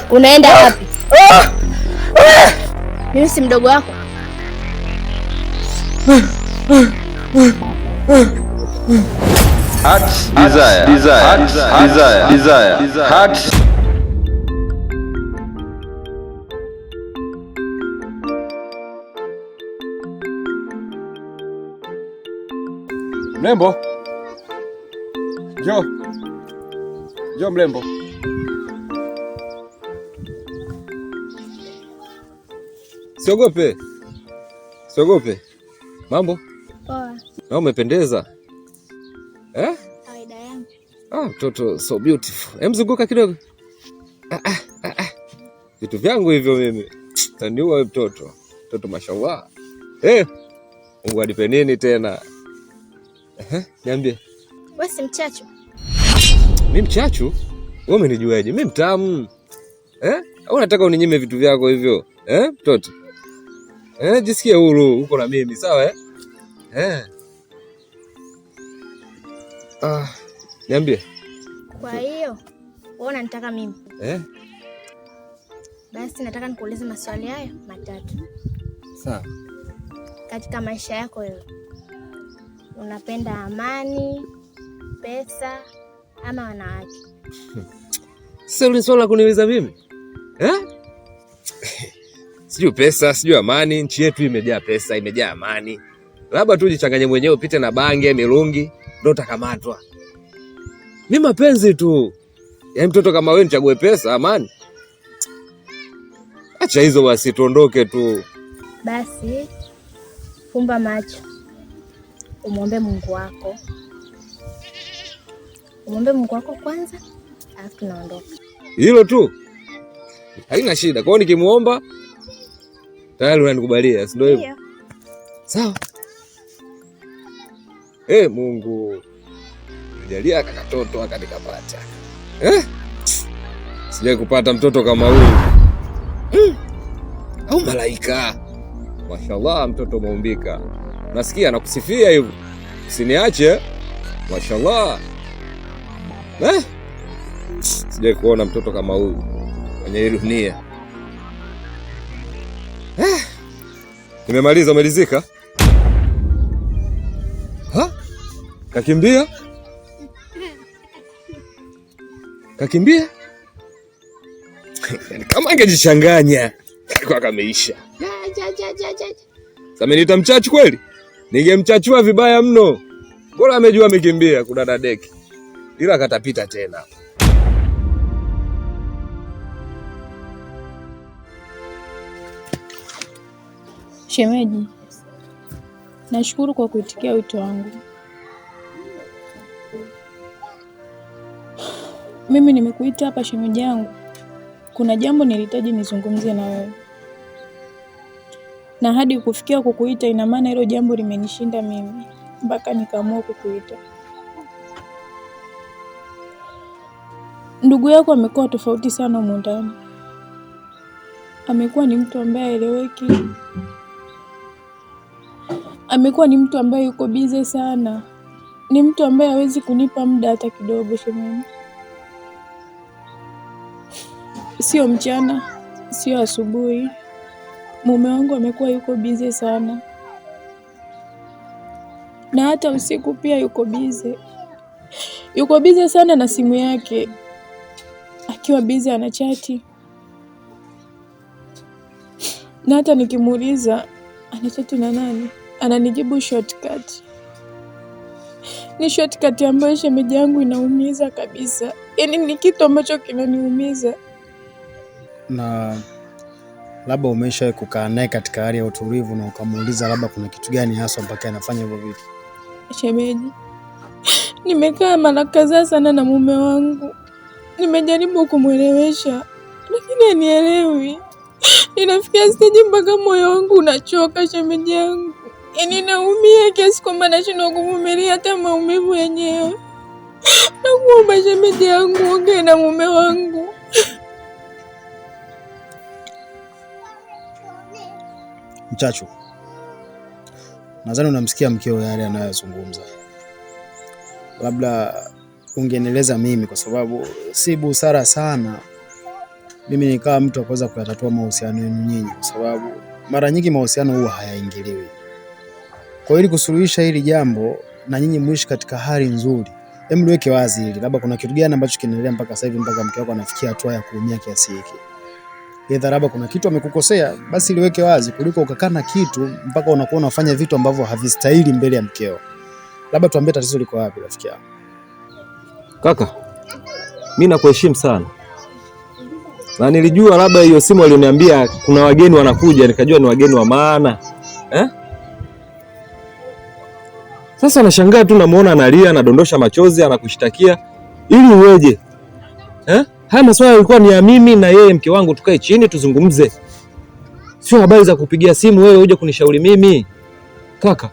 Unaenda wapi? Mimi si mdogo wako. Desire. Mrembo. Jo mrembo. Siogope. Mambo? Poa. Na umependeza. Kawaida yangu. Mtoto so beautiful. Mzunguka kidogo. Vitu vyangu hivyo mimi. Taniua wewe mtoto. Mtoto mashallah. Mungu anipe nini tena? Niambie. Wewe si mchachu? Mimi mchachu? Wewe umenijuaje? Mimi mtamu. Au unataka uninyime vitu vyako hivyo? Mtoto. Jisikie huru uko na mimi, sawa Niambie. Kwa hiyo, wewe unanitaka mimi? Basi nataka nikuulize maswali hayo matatu. Sawa. Katika maisha yako wewe, unapenda amani, pesa ama wanawake? Sasa ule swala kuniuliza mimi? Sijui pesa, sijui amani. Nchi yetu imejaa pesa, imejaa amani. Labda tu jichanganye mwenyewe, upite na bange, mirungi, ndio utakamatwa. Mimi mapenzi tu. Yaani mtoto kama wewe nichague pesa, amani? Acha hizo basi, tuondoke tu. Basi fumba macho, umwombe Mungu wako. Umwombe Mungu wako kwanza, alafu tunaondoka. Hilo tu? Haina shida. Kwa hiyo nikimuomba tayari unanikubalia, si ndio hivyo? Sawa. Mungu nijalia kakatoto akanikapata. Sijai kupata mtoto kama huyu. Au malaika. Mashallah, mtoto muumbika. Nasikia nakusifia hivyo. Usiniache. Mashallah. Sijai kuona mtoto kama huyu kwenye hii dunia. Nimemaliza, umelizika? Kakimbia? Kama angejichanganya alikuwa kameisha. Sasa ameniita mchachu kweli? Ningemchachua vibaya mno. Bora amejua amekimbia kudada deki. Ila katapita tena. Shemeji, nashukuru kwa kuitikia wito wangu. Mimi nimekuita hapa shemeji yangu, kuna jambo nilihitaji nizungumzie na wewe. Na hadi kufikia kukuita ina maana hilo jambo limenishinda mimi mpaka nikaamua kukuita. Ndugu yako amekuwa tofauti sana humu ndani. Amekuwa ni mtu ambaye haeleweki. Amekuwa ni mtu ambaye yuko bize sana. Ni mtu ambaye hawezi kunipa muda hata kidogo shemeji. Sio mchana, sio asubuhi. Mume wangu amekuwa yuko bize sana. Na hata usiku pia yuko bize. Yuko bize sana na simu yake. Akiwa bize anachati. Na hata nikimuuliza anachati na nani, ananijibu shortcut. Ni shortcut ambayo shemeji yangu inaumiza kabisa. Yaani ni kitu ambacho kinaniumiza. Na labda umesha kukaa naye katika hali ya utulivu na ukamuuliza labda kuna kitu gani hasa mpaka anafanya hivyo vitu? Shemeji, nimekaa mara kadhaa sana na mume wangu. Nimejaribu kumuelewesha, lakini hanielewi. Ninafikia stage mpaka moyo wangu unachoka shemeji yangu. Yaani naumia kiasi kwamba nashindwa kuvumilia hata maumivu yenyewe. Nakuomba shemeji yangu ongea na mume wangu. Mchachu, nadhani unamsikia mkeo yale anayozungumza. labda ungenieleza mimi, kwa sababu si busara sana mimi nikawa mtu akuweza kuyatatua mahusiano yenu nyinyi, kwa sababu mara nyingi mahusiano huwa hayaingiliwi. Kwa hiyo ili kusuluhisha hili jambo na nyinyi muishi katika hali nzuri, hebu liweke wazi hili, labda kuna kitu gani ambacho kinaendelea mpaka sasa hivi mpaka mke wako anafikia hatua ya kuumia kiasi hiki. Yeye labda kuna kitu amekukosea, basi liweke wazi, kuliko ukakaa na kitu mpaka unakuwa unafanya vitu ambavyo havistahili mbele ya mkeo. Labda tuambie tatizo liko wapi rafiki yangu. Kaka, mimi nakuheshimu sana. Na nilijua labda hiyo simu alioniambia kuna wageni wanakuja, nikajua ni wageni wa maana. Sasa nashangaa tu namuona analia, anadondosha machozi, anakushtakia. Ili uweje? Haya maswala yalikuwa ni ya mimi na yeye mke wangu, tukae chini tuzungumze. Sio habari za kupigia simu wewe uje kunishauri mimi. Kaka,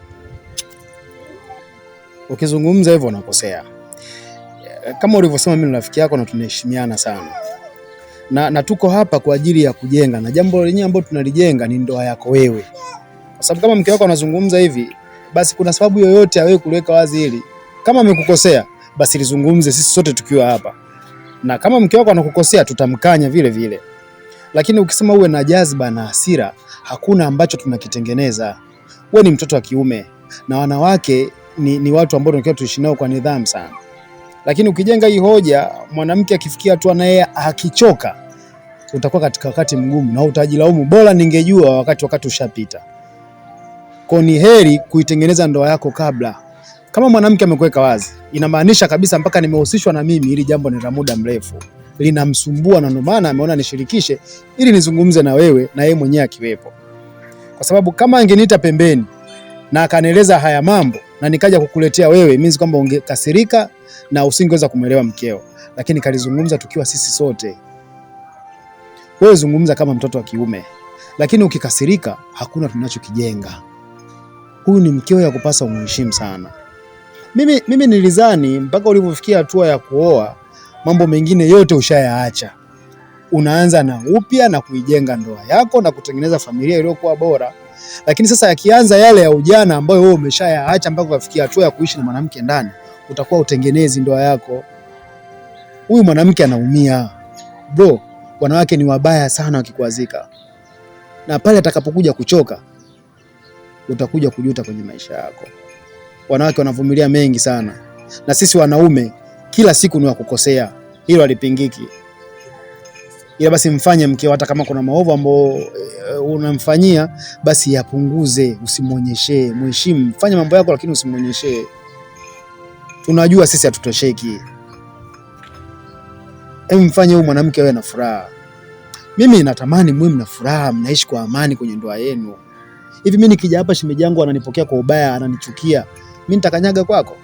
ukizungumza hivyo unakosea. Kama ulivyosema mimi ni rafiki yako na tunaheshimiana sana. Na tuko hapa kwa ajili ya kujenga, na jambo lenyewe ambalo tunalijenga ni ndoa yako wewe. Kwa sababu kama mke wako anazungumza hivi, basi kuna sababu yoyote ya wewe kuweka wazi hili. Kama amekukosea, basi lizungumze sisi sote tukiwa hapa. Na kama mke wako anakukosea, tutamkanya vile vile. Lakini ukisema uwe na jazba na hasira, hakuna ambacho tunakitengeneza. Wewe ni mtoto wa kiume na wanawake ni watu ambao tunatakiwa tuishi nao kwa nidhamu sana. Lakini ukijenga hii hoja, mwanamke akifikia hatua na yeye akichoka, utakuwa katika wakati mgumu na utajilaumu, bora ningejua wakati ushapita. Kwa ni heri kuitengeneza ndoa yako kabla. Kama mwanamke amekuweka wazi, inamaanisha kabisa mpaka nimehusishwa na mimi, ili jambo ni la muda mrefu, linamsumbua, na ndio maana ameona nishirikishe ili nizungumze na wewe na yeye mwenyewe akiwepo. Kwa sababu kama angeniita pembeni na akanieleza haya mambo na nikaja kukuletea wewe, means kwamba ungekasirika na usingeweza kumuelewa mkeo. Lakini kalizungumza tukiwa sisi sote. Wewe zungumza kama mtoto wa kiume, lakini ukikasirika hakuna tunachokijenga. Huyu ni mkeo, ya kupasa umheshimu sana. Mimi nilizani mpaka ulipofikia hatua ya kuoa, mambo mengine yote ushayaacha. Unaanza na upya na kuijenga ndoa yako na kutengeneza familia iliyokuwa bora. Lakini sasa yakianza yale ya ujana ambayo wewe umeshayaacha mpaka kufikia hatua ya kuishi na mwanamke ndani, utakuwa utengenezi ndoa yako. Huyu mwanamke anaumia. Bro, wanawake ni wabaya sana wakikwazika. Na pale atakapokuja kuchoka, utakuja kujuta kwenye maisha yako. Wanawake wanavumilia mengi sana. Na sisi wanaume kila siku ni wakukosea. Hilo halipingiki. Ila basi mfanye mkeo, hata kama kuna maovu ambao unamfanyia, basi yapunguze, usimuonyeshe, mheshimu, fanya mambo yako lakini usimuonyeshe. Tunajua sisi hatutosheki. Mfanye huyu mwanamke awe na furaha. Mimi natamani mwe mna furaha, mnaishi kwa amani kwenye ndoa yenu. Hivi mimi nikija hapa shemeji yangu ananipokea kwa ubaya, ananichukia, mimi nitakanyaga kwako?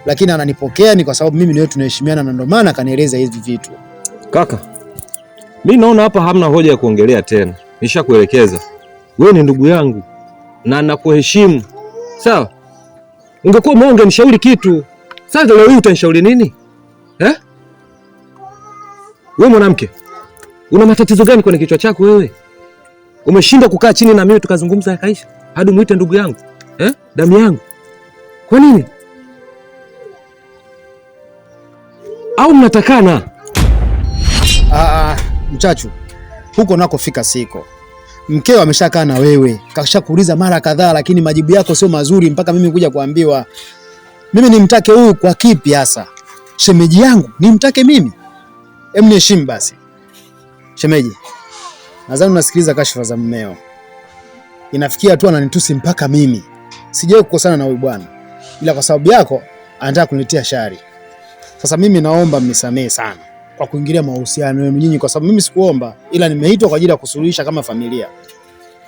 Lakini ananipokea ni kwa sababu mimi na wewe tunaheshimiana, na ndio maana kanieleza hivi vitu. Kaka, mimi naona hapa hamna hoja ya kuongelea tena. Nishakuelekeza. Wewe ni ndugu yangu na nakuheshimu. Sawa? Ungekuwa mwangu ungenishauri kitu. Sasa leo hii utanishauri nini? Wewe mwanamke, una matatizo gani kwenye kichwa chako wewe? Umeshindwa kukaa chini na mimi tukazungumza yakaisha? Hadi muite ndugu yangu. Damu yangu. Kwa nini? Au mnatakana? Mchachu, huko nako fika siko. Mkeo ameshakaa na wewe, kashakuuliza mara kadhaa, lakini majibu yako sio mazuri mpaka mimi kuja kuambiwa. Mimi nimtake huyu kwa kipi hasa? Shemeji yangu, nimtake mimi? Niheshimu basi. Shemeji, nadhani unasikiliza kashfa za mmeo. Inafikia tu ananitusi mpaka mimi. Sijawahi kukosana na huyu bwana, ila kwa sababu yako anataka kuniletea shari. Sasa mimi naomba mnisamee sana kwa kuingilia mahusiano yenu nyinyi, kwa sababu mimi sikuomba, ila nimeitwa kwa ajili ya kusuluhisha kama familia.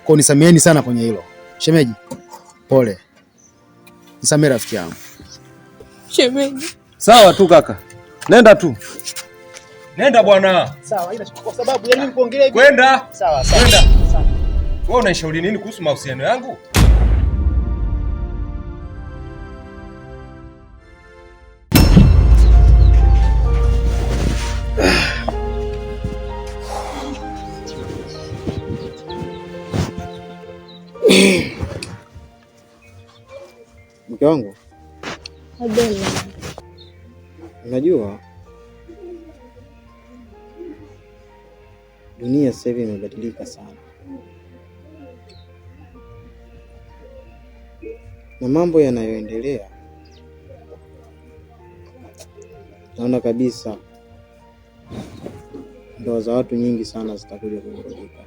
Kwa nisameeni sana kwenye hilo. Shemeji, pole. Nisamee rafiki yangu. Shemeji. Sawa tu kaka. Nenda tu. Nenda bwana. Sawa, ila kwa sababu ya nini kuongelea hivi? Kwenda. Sawa. Kwenda. Sawa. Wewe unaishauri nini kuhusu mahusiano yangu? Mke wangu. Unajua dunia sasa hivi imebadilika sana, na mambo yanayoendelea naona kabisa ndoa za watu nyingi sana zitakuja kuvurugika,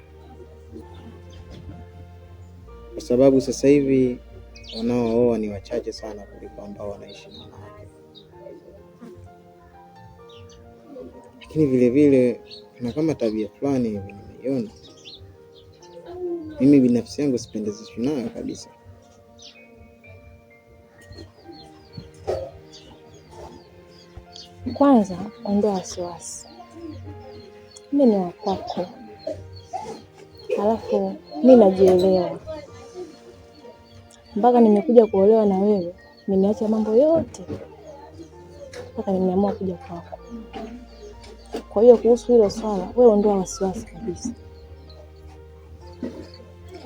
kwa sababu sasa hivi wanaooa ni wachache sana kuliko ambao wanaishi na wanawake. Lakini vile vile na kama tabia fulani hivi nimeiona, mimi binafsi yangu sipendezeshwi nayo kabisa. Kwanza ondoa wasiwasi, mimi ni wa kwako, halafu mimi najielewa. Mpaka nimekuja kuolewa na wewe, nimeacha mambo yote mpaka nimeamua kuja kwako. Kwa hiyo kuhusu hilo swala, wewe ondoa wasiwasi kabisa.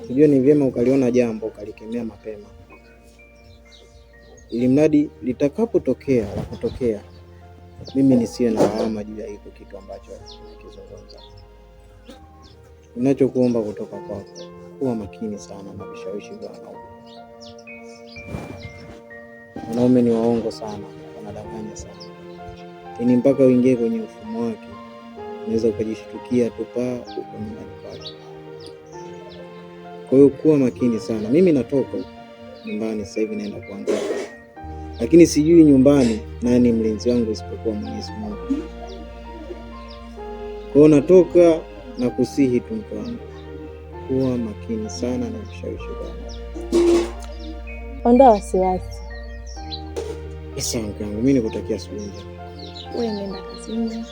Unajua ni vyema ukaliona jambo ukalikemea mapema, ili mradi litakapotokea la kutokea, mimi nisiwe na lawama juu ya hiko kitu ambacho nakizungumza. Ninachokuomba kutoka kwako, kuwa makini sana na vishawishi vya wanaume. Wanaume ni waongo sana, wanadanganya sana. Yaani mpaka uingie kwenye ufumo wake, unaweza ukajishtukia tu huko nyumbani kwake. Kwa hiyo kuwa makini sana. Mimi natoka nyumbani sasa hivi naenda kuangalia, lakini sijui nyumbani nani mlinzi wangu isipokuwa Mwenyezi Mungu. Kwa hiyo natoka na kusihi tu mke wangu, kuwa makini sana na vishawishi vyako. Ondoa wasiwasi. Sawa mke wangu, mimi nikutakia asubuhi njema. Wewe nenda kazini.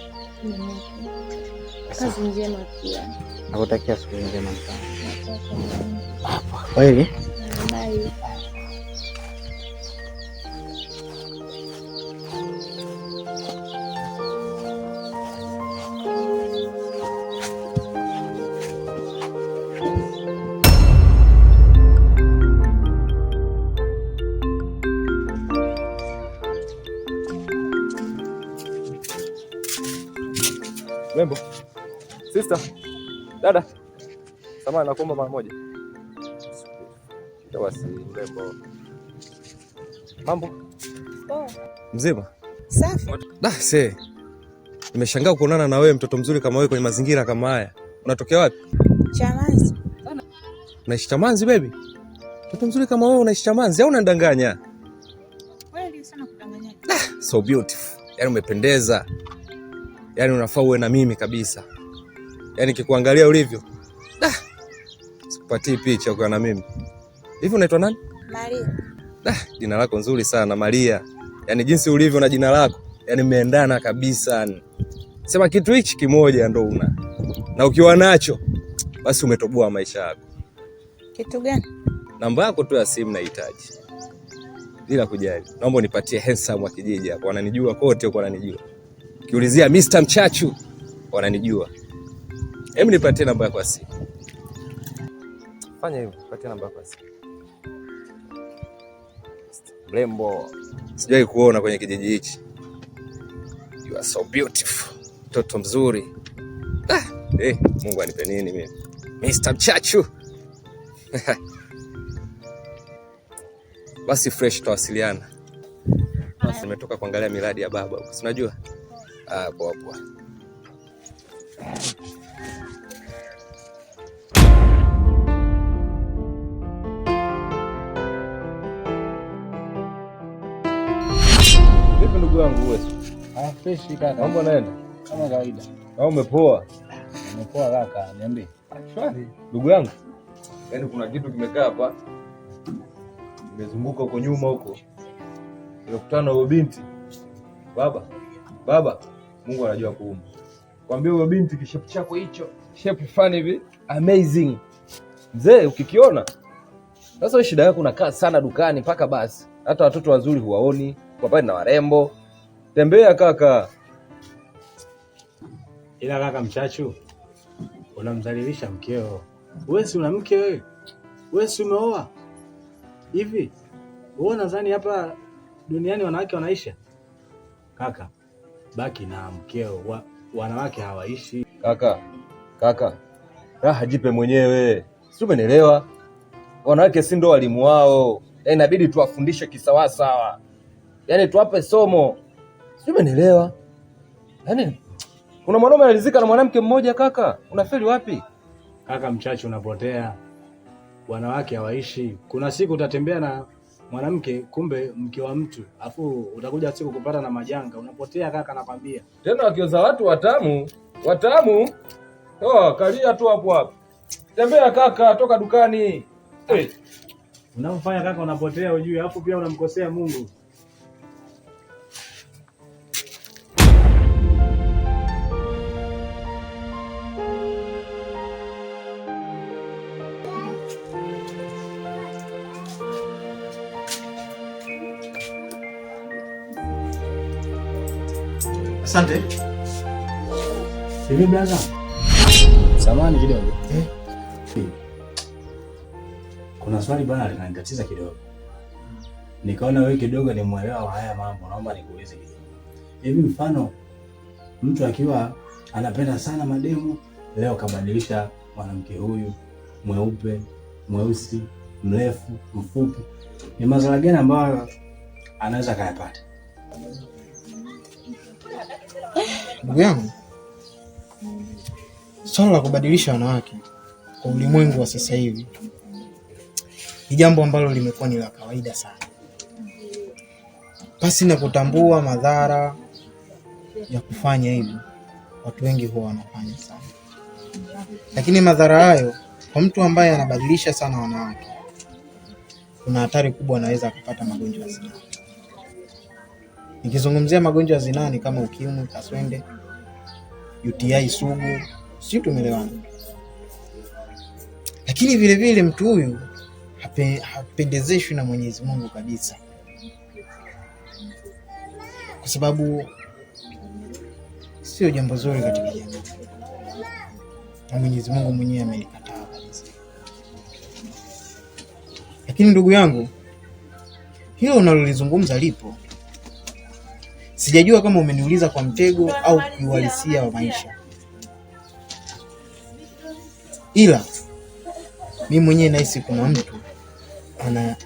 Kazi njema pia. Nakutakia asubuhi njema mke wangu. Kweli? Bye. Rembo. Sister. Dada. Samahani nakuomba mara moja. Tawasi Rembo. Mambo? Mzima? Safi. Se. Nimeshangaa kuonana na wewe mtoto mzuri kama wewe kwenye mazingira kama haya. Unatokea wapi? Chamanzi. Unaishi Chamanzi baby? Mtoto mzuri kama wewe unaishi Chamanzi au unadanganya? Kweli sana kudanganya. So beautiful. Yaani umependeza. Yaani unafaa uwe na mimi kabisa. Yaani kikuangalia ulivyo. Sikupatii picha ukiwa na mimi. Hivi unaitwa nani? Maria. Jina lako nzuri sana Maria. Yaani jinsi ulivyo na jina lako, yaani mmeendana kabisa. Sema kitu hichi kimoja ndo una. Na ukiwa nacho, basi umetoboa maisha yako. Kitu gani? Namba yako tu ya simu nahitaji. Bila kujali. Naomba unipatie handsome wa kijiji hapo. Wananijua kote huko wananijua. Kiulizia Mr. Mchachu wananijua. Hebu nipatie namba yako ya simu. Fanya hivyo, nipatie namba yako ya simu. Mrembo, sijawahi kuona kwenye kijiji hichi. You are so beautiful. Mtoto mzuri. Mungu anipe nini mimi? Mr. Mchachu. Basi fresh tutawasiliana. Basi nimetoka kuangalia miradi ya baba. Si unajua? Poa poa. Vipi ndugu yangu wewe? Fresh kaka. Mambo naenda? Kama kawaida. Au umepoa? Umepoa kaka, niambie. Shwari. Ndugu yangu. Yaani kuna kitu kimekaa hapa. Nimezunguka huko nyuma huko. Nimekutana na huyo binti. Baba, Mungu anajua kuumba. Kwambia huyo binti kishapu chako hicho, shape fani hivi, amazing. Mzee ukikiona. Sasa shida yako unakaa sana dukani mpaka basi. Hata watoto wazuri huwaoni, kwa pale na warembo. Tembea kaka. Ila kaka Mchachu, unamdhalilisha mkeo. Wewe si una mke wewe? Wewe si umeoa? Hivi wewe unadhani hapa duniani wanawake wanaisha? Kaka, baki na mkeo. Wanawake hawaishi. Kaka, raha jipe mwenyewe, si umenielewa? Wanawake si ndo walimu wao, yaani inabidi tuwafundishe kisawasawa, yaani tuwape somo, si umenielewa? Yaani kuna mwanaume analizika na mwanamke mmoja kaka, unafeli wapi? Kaka mchache unapotea, wanawake hawaishi. Kuna siku utatembea na mwanamke kumbe mke wa mtu, afu utakuja siku kupata na majanga, unapotea kaka, nakwambia. Tena wakioza watu watamu. Kalia tu hapo. Tembea kaka, toka dukani. Unamfanya kaka unapotea ujue, afu pia unamkosea Mungu. Asante. Hivi brother. Samahani kidogo. Kuna swali bwana linanitatiza kidogo. Nikaona wewe kidogo ni mwelewa wa haya mambo, naomba nikuulize kidogo. Hivi mfano mtu akiwa anapenda sana mademu, leo kabadilisha mwanamke huyu mweupe, mweusi, mrefu, mfupi, ni madhara gani ambayo anaweza kayapata? Ndugu yangu, swala la kubadilisha wanawake kwa ulimwengu wa sasa hivi ni jambo ambalo limekuwa ni la kawaida sana, pasi na kutambua madhara ya kufanya hivyo. Watu wengi huwa wanafanya sana, lakini madhara hayo kwa mtu ambaye anabadilisha sana wanawake, kuna hatari kubwa, anaweza kupata magonjwa ya zinaa. Nikizungumzia magonjwa ya zinaa ni kama ukimwi, kaswende, UTI sugu, sio, tumeelewana. Lakini vile vile mtu huyu hapendezeshwi na Mwenyezi Mungu kabisa, kwa sababu sio jambo zuri katika jamii, na Mwenyezi Mungu mwenyewe amelikataa kabisa. Lakini ndugu yangu, hilo unalolizungumza lipo. Sijajua kama umeniuliza kwa mtego au kiuhalisia wa maisha, ila mimi mwenyewe nahisi kuna mtu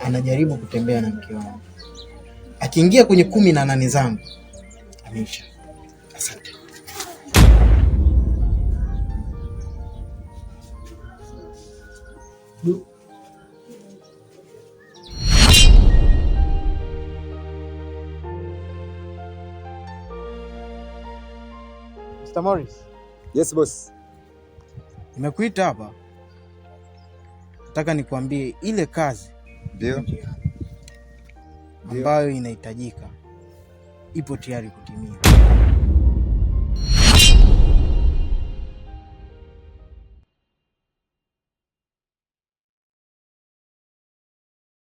anajaribu kutembea na mke wangu. Akiingia kwenye 18 zangu ameisha. Asante. Mr. Morris. Yes boss. Nimekuita hapa, nataka nikuambie ile kazi Ndio ambayo inahitajika ipo tayari kutimia.